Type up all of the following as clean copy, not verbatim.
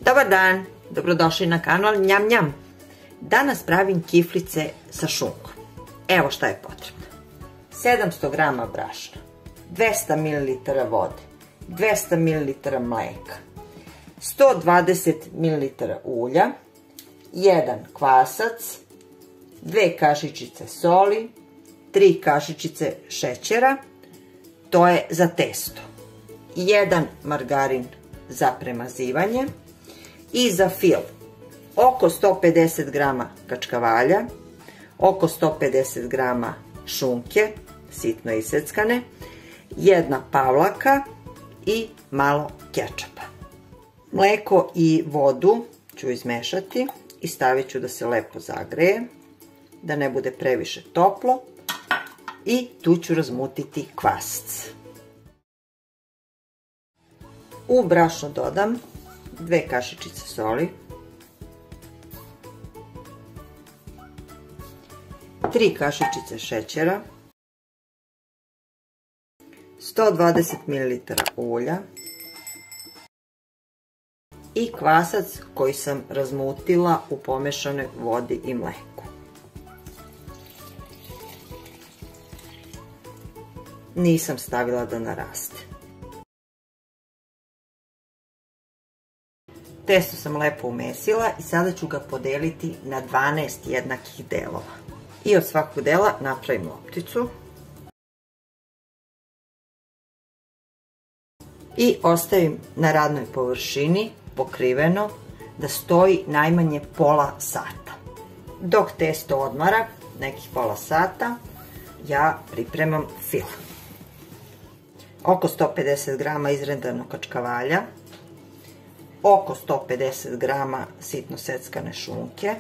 Dobar dan, dobrodošli na kanal Njam Njam. Danas pravim kiflice sa šunkom. Evo šta je potrebno. 700 g brašna, 200 ml vode, 200 ml mlijeka, 120 ml ulja, 1 kvasac, 2 kašičice soli, 3 kašičice šećera, to je za testo, 1 margarin za premazivanje i za fil oko 150 g kačkavalja, oko 150 g šunke, sitno iseckane, 1 pavlaka i malo kečapa. Mlijeko i vodu ću izmešati i stavit ću da se lepo zagreje, da ne bude previše toplo, i tu ću razmutiti kvasac. U brašno dodam 2 kašičice soli, 3 kašičice šećera, 120 ml ulja i kvasac koji sam razmutila u pomešanoj vodi i mleku. Nisam stavila da naraste. Testo sam lepo umesila i sada ću ga podeliti na 12 jednakih delova. I od svakog dela napravim lopticu. I ostavim na radnoj površini pokriveno da stoji najmanje pola sata. Dok testo odmara, nekih pola sata, ja pripremam fil. Oko 150 g izrendanog kačkavalja, oko 150 g sitno seckane šunke,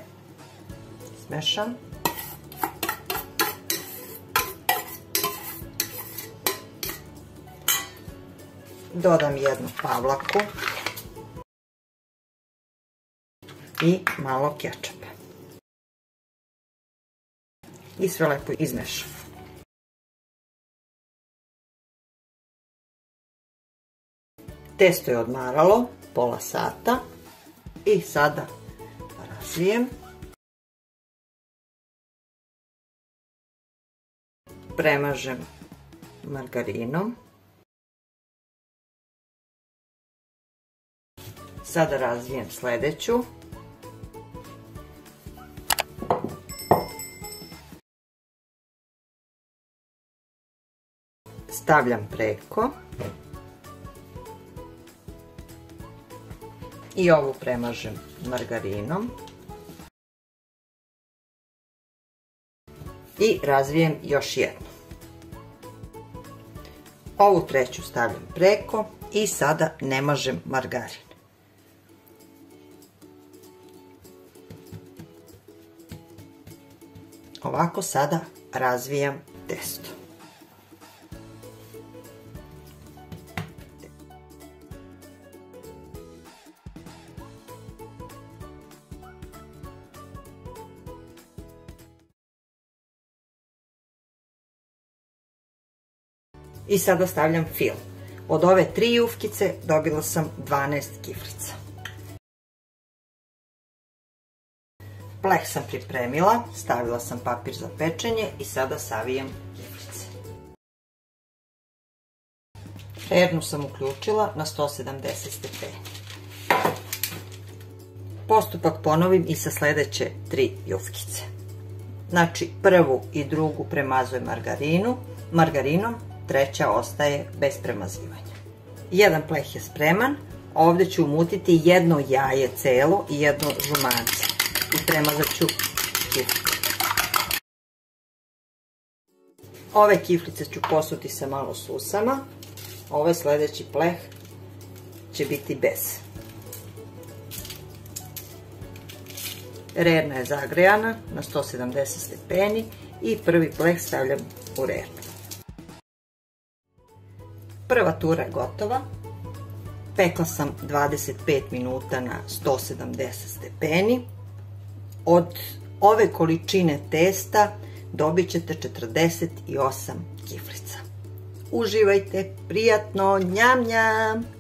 smešam. Dodam 1 pavlaku i malo kečapa. I sve lepo izmešam. Testo je odmaralo pola sata i sada razvijem. Premažem margarinom. Sada razvijem sljedeću. Stavljam preko. I ovu premažem margarinom. I razvijem još jednu. Ovu treću stavljam preko i sada ne mažem margarin. Ovako sada razvijam testo. I sada stavljam fil. Od ove 3 jufkice dobila sam 12 kiflica. Pleh sam pripremila, stavila sam papir za pečenje i sada savijam kiflice. Pernu sam uključila na 170 stepeni. Postupak ponovim i sa sljedeće 3 jufkice. Znači prvu i drugu premazujem margarinom, treća ostaje bez premazivanja. Jedan pleh je spreman, ovdje ću umutiti 1 jaje celo i 1 žumance i premazat ću kiflice. Ove kiflice ću posuti sa malo susama, ovaj sljedeći pleh će biti bez. Rerna je zagrejana na 170 stepeni i prvi pleh stavljam u rernu. Prva tura je gotova. Pekla sam 25 minuta na 170 stepeni. Od ove količine testa dobit ćete 48 kiflica. Uživajte, prijatno, njam njam!